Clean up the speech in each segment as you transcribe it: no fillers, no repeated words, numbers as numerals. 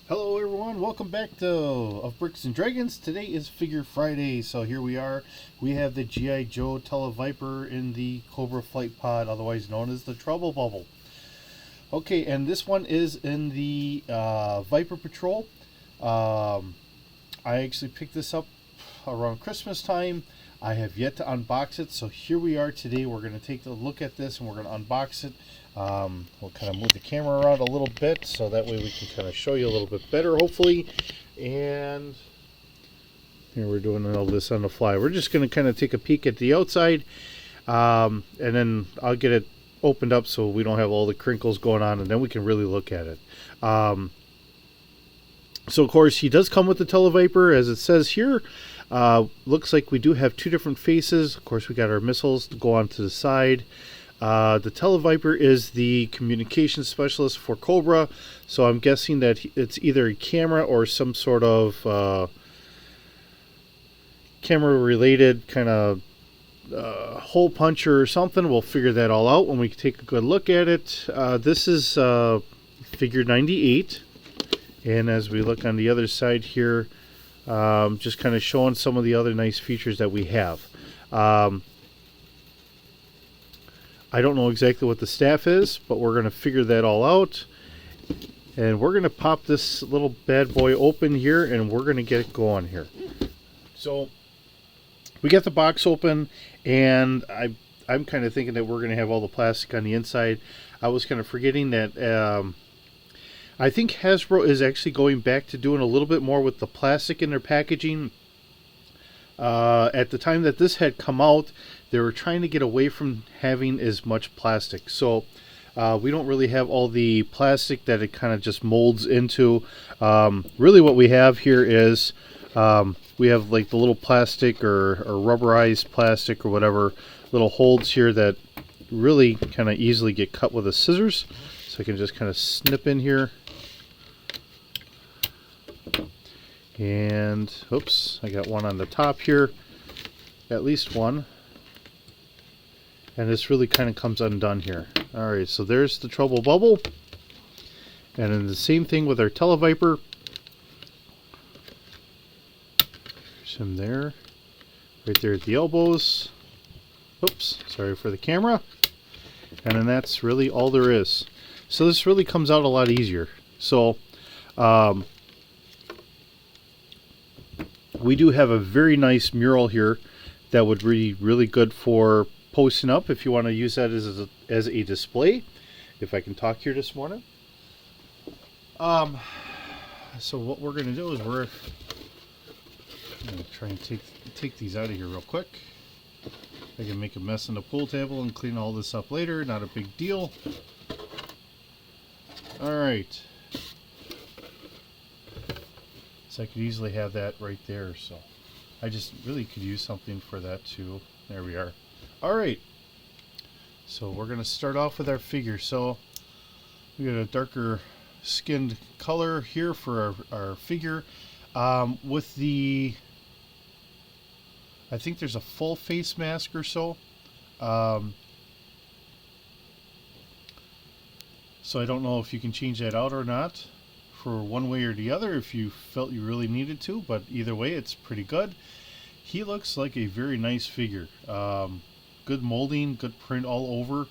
Hello everyone, welcome back to Of Bricks and Dragons. Today is Figure Friday, so here we are. We have the G.I. Joe Televiper in the Cobra Flight Pod, otherwise known as the Trouble Bubble. Okay, and this one is in the Viper Patrol. I actually picked this up around Christmas time. I have yet to unbox it, so here we are today. We're going to take a look at this and we're going to unbox it. We'll kind of move the camera around a little bit so that way we can kind of show you a little bit better, hopefully. And here we're doing all this on the fly. We're just going to kind of take a peek at the outside, and then I'll get it opened up so we don't have all the crinkles going on, and then we can really look at it. So of course he does come with the Televiper, as it says here. Looks like we do have two different faces. Of course we got our missiles to go on to the side. The Televiper is the communication specialist for Cobra, so I'm guessing that it's either a camera or some sort of camera related kind of hole puncher or something. We'll figure that all out when we take a good look at it. This is figure 98. And as we look on the other side here, just kind of showing some of the other nice features that we have. I don't know exactly what the staff is, but we're going to figure that all out. And we're going to pop this little bad boy open here, and we're going to get it going here. So we got the box open, and I'm kind of thinking that we're going to have all the plastic on the inside. I was kind of forgetting that I think Hasbro is actually going back to doing a little bit more with the plastic in their packaging. At the time that this had come out, they were trying to get away from having as much plastic. So we don't really have all the plastic that it kind of just molds into. Really what we have here is we have like the little plastic or rubberized plastic or whatever little holds here that really kind of easily get cut with the scissors. So I can just kind of snip in here. And oops, I got one on the top here, at least one, and this really kind of comes undone here. Alright, so there's the Trouble Bubble, and then the same thing with our Televiper. There's him there, right there at the elbows. Oops, sorry for the camera. And then that's really all there is. So this really comes out a lot easier. So we do have a very nice mural here that would be really good for posting up if you want to use that as a display. If I can talk here this morning. So what we're going to do is we're going to try and take these out of here real quick. I can make a mess on the pool table and clean all this up later. Not a big deal. Alright. So I could easily have that right there. So I just really could use something for that too. There we are. Alright. So we're going to start off with our figure. So we got a darker skinned color here for our figure. With the... I think there's a full face mask or so. So I don't know if you can change that out or not for one way or the other if you felt you really needed to, but either way it's pretty good. He looks like a very nice figure. Good molding, good print all over.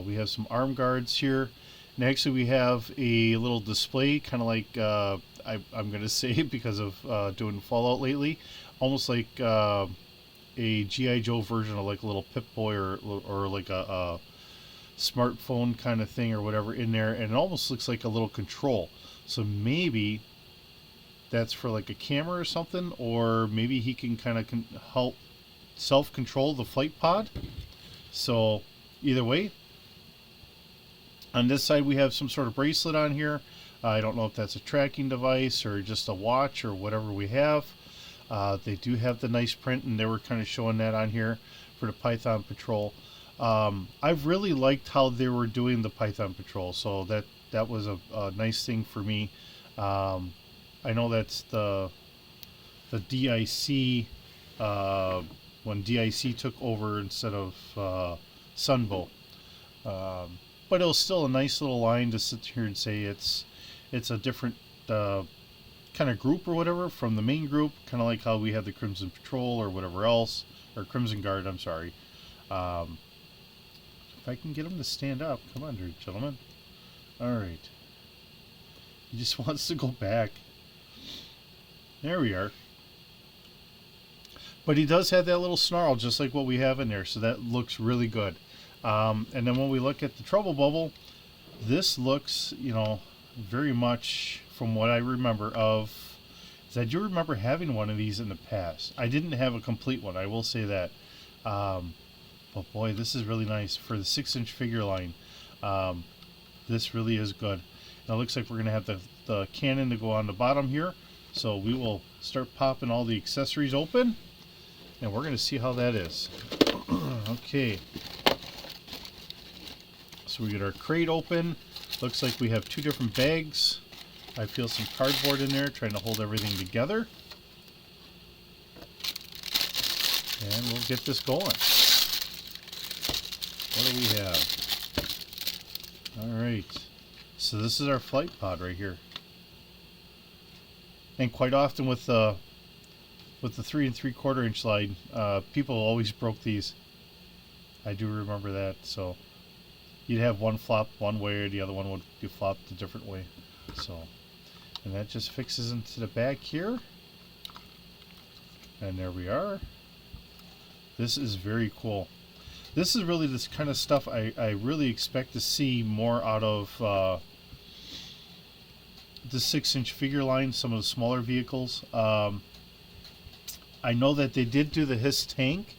We have some arm guards here. And actually we have a little display, kind of like I'm going to say because of doing Fallout lately. Almost like a G.I. Joe version of like a little Pip-Boy or like a smartphone kind of thing or whatever in there, and it almost looks like a little control. So maybe that's for like a camera or something, or maybe he can kind of help self-control the flight pod. So either way, on this side we have some sort of bracelet on here. I don't know if that's a tracking device or just a watch or whatever we have. They do have the nice print, and they were kind of showing that on here for the Python Patrol. I've really liked how they were doing the Python Patrol, so that was a nice thing for me. I know that's the DIC, when DIC took over instead of Sunbow. But it was still a nice little line to sit here and say it's a different kind of group or whatever from the main group, kind of like how we have the Crimson Patrol or whatever else, or Crimson Guard, I'm sorry. If I can get him to stand up, come on, gentlemen. Alright. He just wants to go back. There we are. But he does have that little snarl, just like what we have in there, so that looks really good. And then when we look at the Trouble Bubble, this looks, you know, very much from what I remember of, is I do remember having one of these in the past. I didn't have a complete one, I will say that. But boy, this is really nice for the 6-inch figure line. This really is good. Now it looks like we're going to have the cannon to go on the bottom here. So we will start popping all the accessories open, and we're going to see how that is. Okay. So we get our crate open. Looks like we have 2 different bags. I feel some cardboard in there trying to hold everything together. And we'll get this going. What do we have? Alright. So this is our flight pod right here. And quite often with the 3 3/4 inch slide, people always broke these. I do remember that. So you'd have one flop one way, or the other one would be flopped a different way. So, and that just fixes into the back here. And there we are. This is very cool. This is really this kind of stuff I really expect to see more out of the 6-inch figure line, some of the smaller vehicles. I know that they did do the HISS tank.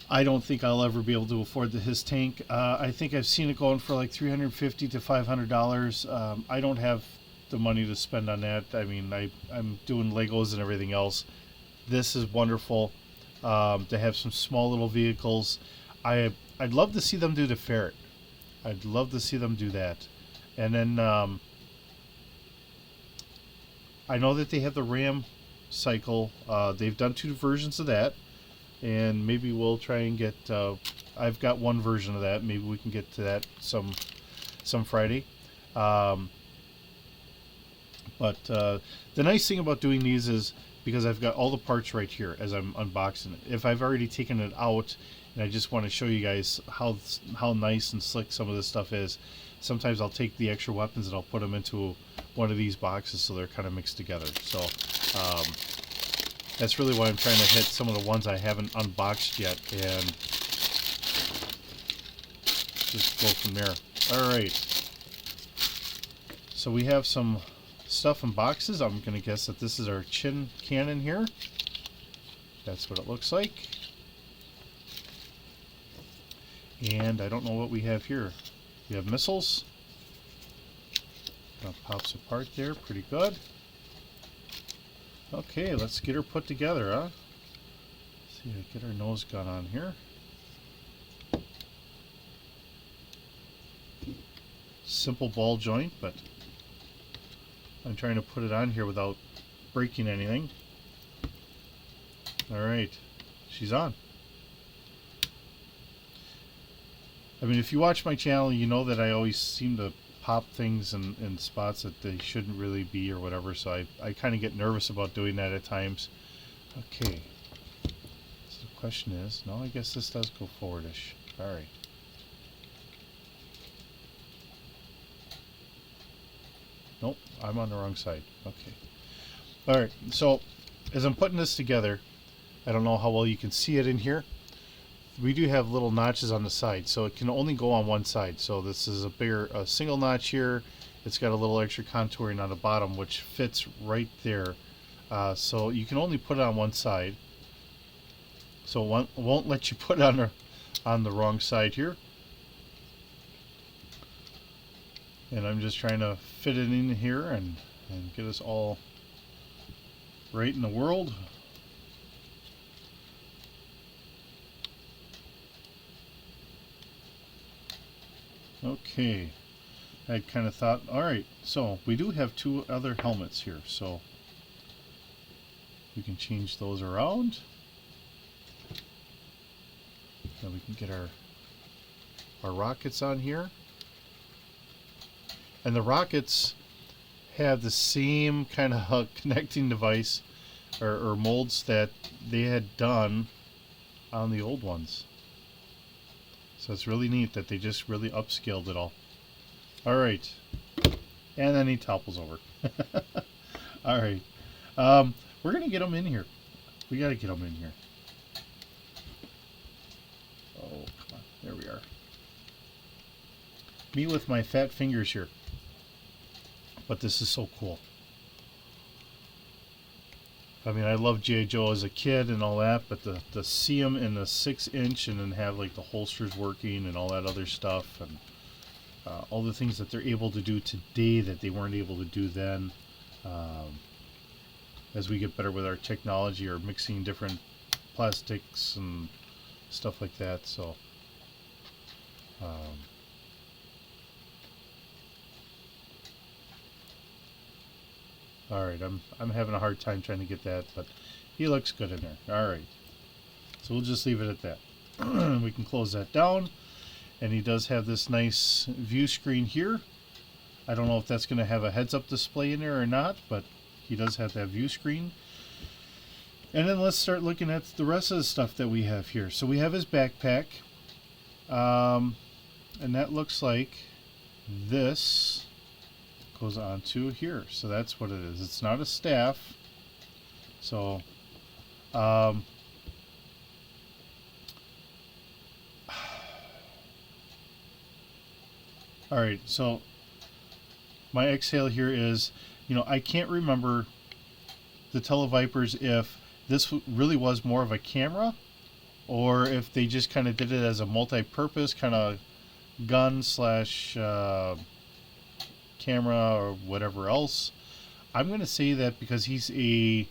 I don't think I'll ever be able to afford the HISS tank. I think I've seen it going for like $350 to $500. I don't have the money to spend on that. I mean, I'm doing Legos and everything else. This is wonderful to have some small little vehicles. I'd love to see them do the Ferret. I'd love to see them do that. And then I know that they have the Ram cycle. They've done 2 versions of that, and maybe we'll try and get. I've got 1 version of that. Maybe we can get to that some Friday. But the nice thing about doing these is because I've got all the parts right here as I'm unboxing it. If I've already taken it out and I just want to show you guys how nice and slick some of this stuff is, sometimes I'll take the extra weapons and I'll put them into one of these boxes so they're kind of mixed together. So that's really why I'm trying to hit some of the ones I haven't unboxed yet and just go from there. Alright, so we have some stuff in boxes. I'm going to guess that this is our chin cannon here. That's what it looks like. And I don't know what we have here. We have missiles. That pops apart there, pretty good. Okay, let's get her put together, huh? Let's see, get our nose gun on here. Simple ball joint, but I'm trying to put it on here without breaking anything. Alright, she's on. I mean, if you watch my channel, you know that I always seem to pop things in spots that they shouldn't really be or whatever, so I kind of get nervous about doing that at times. Okay, so the question is, no, I guess this does go forwardish. Alright. Nope, I'm on the wrong side. Okay. Alright, so as I'm putting this together, I don't know how well you can see it in here. We do have little notches on the side, so it can only go on one side. So this is a single notch here. It's got a little extra contouring on the bottom, which fits right there. So you can only put it on one side. So it won't let you put it on the wrong side here. And I'm just trying to fit it in here and get us all right in the world. Okay, I kind of thought, alright, so we do have 2 other helmets here, so we can change those around. Then we can get our rockets on here. And the rockets have the same kind of connecting device or molds that they had done on the old ones. So it's really neat that they just really upscaled it all. Alright. And then he topples over. Alright. We're going to get him in here. We got to get him in here. Oh, come on. There we are. Me with my fat fingers here. But this is so cool. I mean, I loved G.I. Joe as a kid and all that, but to see him in the 6-inch and then have like the holsters working and all that other stuff and all the things that they're able to do today that they weren't able to do then, as we get better with our technology or mixing different plastics and stuff like that. So alright, I'm having a hard time trying to get that, but he looks good in there. Alright, so we'll just leave it at that. We can close that down, and he does have this nice view screen here. I don't know if that's going to have a heads-up display in there or not, but he does have that view screen. And then let's start looking at the rest of the stuff that we have here. So we have his backpack, and that looks like this goes on to here. So that's what it is. It's not a staff. So alright, so my exhale here is, I can't remember the Televipers if this really was more of a camera or if they just kind of did it as a multi-purpose kind of gun slash camera or whatever else. I'm going to say that because he's a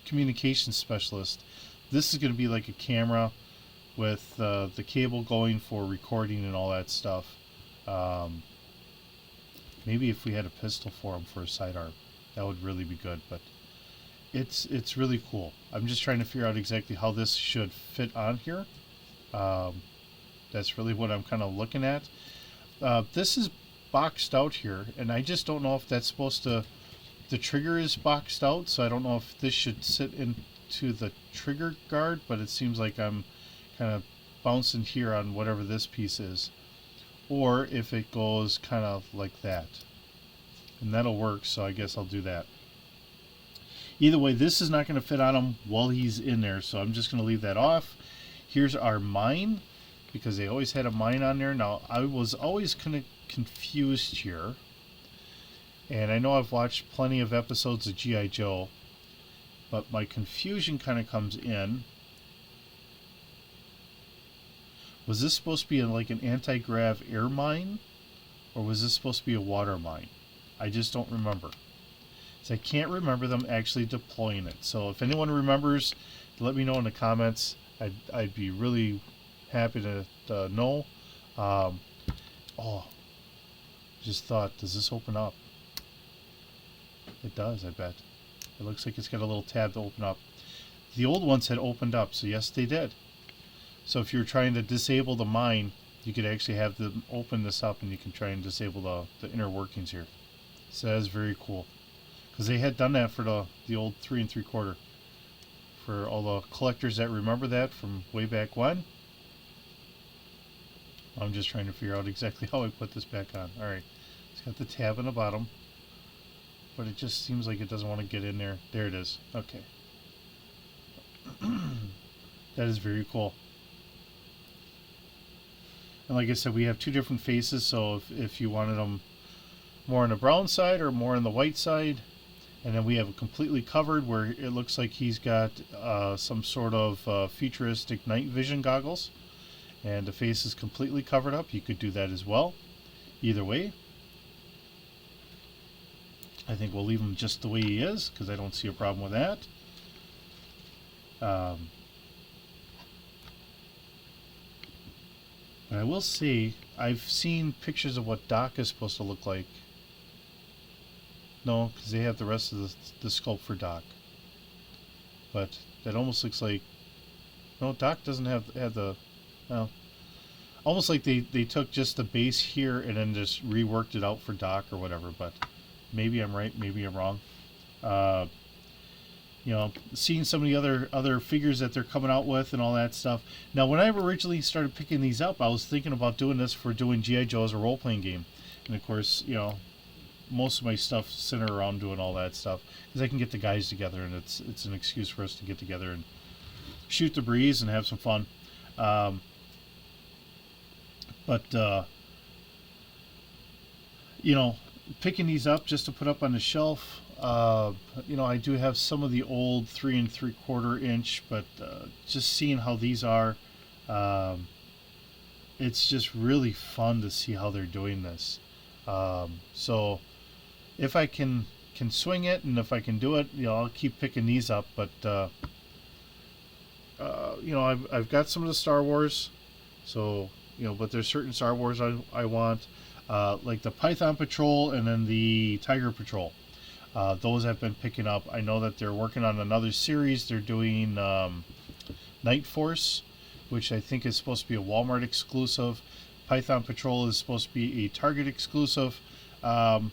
communications specialist, this is going to be like a camera with the cable going for recording and all that stuff. Maybe if we had a pistol for him for a sidearm, that would really be good. But it's really cool. I'm just trying to figure out exactly how this should fit on here. That's really what I'm kind of looking at. This is boxed out here, and I just don't know if that's supposed to... The trigger is boxed out, so I don't know if this should sit into the trigger guard, but it seems like I'm kind of bouncing here on whatever this piece is. Or if it goes kind of like that. And that'll work, so I guess I'll do that. Either way, this is not going to fit on him while he's in there, so I'm just going to leave that off. Here's our mine, because they always had a mine on there. Now, I was always kind of confused here. And I know I've watched plenty of episodes of G.I. Joe, but my confusion kind of comes in. Was this supposed to be like an anti-grav air mine? Or was this supposed to be a water mine? I just don't remember. So I can't remember them actually deploying it. So if anyone remembers, let me know in the comments. I'd be really happy to know. Just thought, does this open up? It does, I bet. It looks like it's got a little tab to open up. The old ones had opened up, so yes, they did. So if you're trying to disable the mine, you could actually have them open this up and you can try and disable the inner workings here. So that is very cool. Because they had done that for the old 3 3/4. For all the collectors that remember that from way back when. I'm just trying to figure out exactly how I put this back on. Alright, it's got the tab on the bottom. But it just seems like it doesn't want to get in there. There it is. Okay. That is very cool. And like I said, we have two different faces, so if you wanted them more on the brown side or more on the white side, and then we have it completely covered where it looks like he's got some sort of futuristic night vision goggles, and the face is completely covered up. You could do that as well. Either way, I think we'll leave him just the way he is because I don't see a problem with that. But I will say, I've seen pictures of what Doc is supposed to look like. No, because they have the rest of the sculpt for Doc. But that almost looks like... No, Doc doesn't have the... Well, almost like they took just the base here and then just reworked it out for Doc or whatever. But maybe I'm right, maybe I'm wrong. You know, seeing some of the other figures that they're coming out with and all that stuff. Now, when I originally started picking these up, I was thinking about doing this for doing G.I. Joe as a role-playing game. And of course, you know, most of my stuff center around doing all that stuff because I can get the guys together, and it's an excuse for us to get together and shoot the breeze and have some fun. But you know, picking these up just to put up on the shelf. You know, I do have some of the old 3 3/4 inch, but just seeing how these are, it's just really fun to see how they're doing this. So if I can swing it, and if I can do it, you know, I'll keep picking these up. But you know, I've got some of the Star Wars, so you know, but there's certain Star Wars I want, like the Python Patrol and then the Tiger Patrol. Those I've been picking up. I know that they're working on another series. They're doing Night Force, which I think is supposed to be a Walmart exclusive. Python Patrol is supposed to be a Target exclusive. All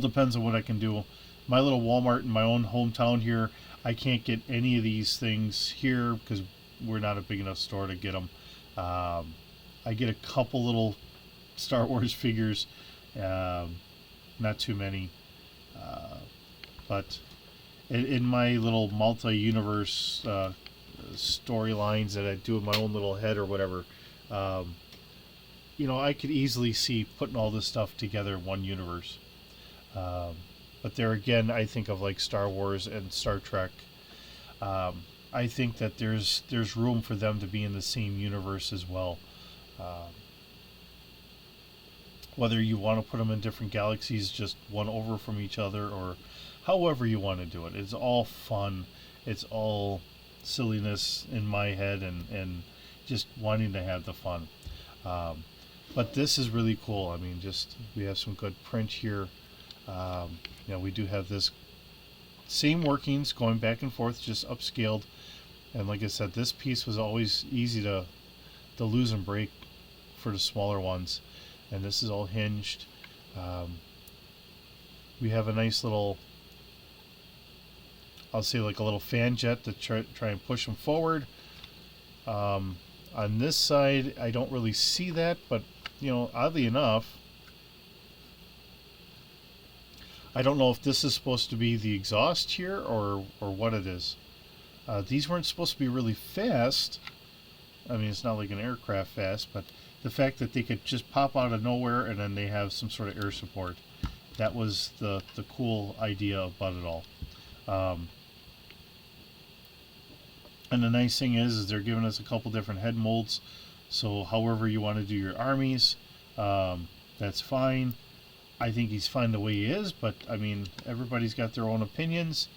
depends on what I can do. My little Walmart in my own hometown here, I can't get any of these things here because we're not a big enough store to get them. I get a couple little Star Wars figures, not too many, but in my little multi-universe storylines that I do in my own little head or whatever, you know, I could easily see putting all this stuff together in one universe. But there again, I think of like Star Wars and Star Trek. I think that there's room for them to be in the same universe as well. Whether you want to put them in different galaxies, just one over from each other, or however you want to do it. It's all fun. It's all silliness in my head and just wanting to have the fun. But this is really cool. I mean, just we have some good print here. You know, we do have this same workings going back and forth, just upscaled. And like I said, this piece was always easy to lose and break for the smaller ones. And this is all hinged. We have a nice little, I'll say like a little fan jet to try and push them forward. On this side, I don't really see that, but you know, oddly enough, I don't know if this is supposed to be the exhaust here or what it is. These weren't supposed to be really fast. I mean, it's not like an aircraft fast, but the fact that they could just pop out of nowhere and then they have some sort of air support. That was the cool idea about it all. And the nice thing is they're giving us a couple different head molds. So however you want to do your armies, that's fine. I think he's fine the way he is, but I mean, everybody's got their own opinions,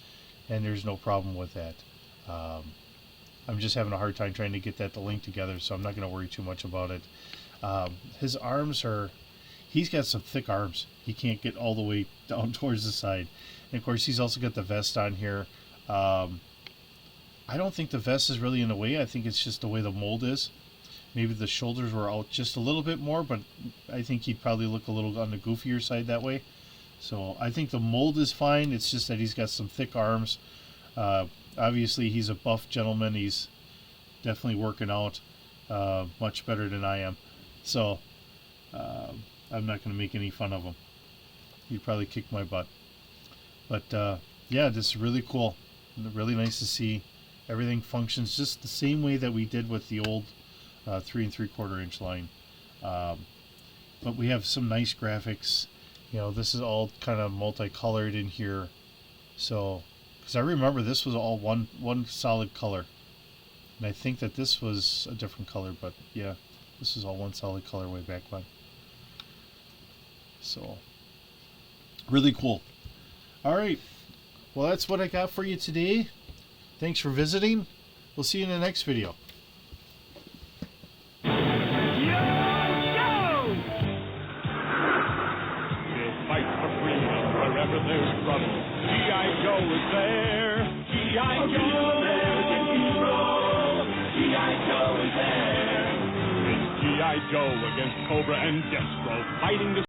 and there's no problem with that. I'm just having a hard time trying to get that to link together, so I'm not going to worry too much about it. His arms he's got some thick arms. He can't get all the way down towards the side. And of course, he's also got the vest on here. I don't think the vest is really in the way. I think it's just the way the mold is. Maybe the shoulders were out just a little bit more, but I think he'd probably look a little on the goofier side that way. So I think the mold is fine. It's just that he's got some thick arms. Obviously, he's a buff gentleman. He's definitely working out much better than I am. So I'm not going to make any fun of him. He'd probably kick my butt. But yeah, this is really cool. Really nice to see. Everything functions just the same way that we did with the old 3 3/4 inch line. But we have some nice graphics. You know, this is all kind of multicolored in here. So, because I remember this was all one solid color. And I think that this was a different color, but yeah, this is all one solid color way back when. So, really cool. Alright, well that's what I got for you today. Thanks for visiting. We'll see you in the next video. Wherever there's trouble, G.I. Joe is there. G.I. Joe, American hero. G.I. Joe is there. G.I. Joe against Cobra and Destro, fighting to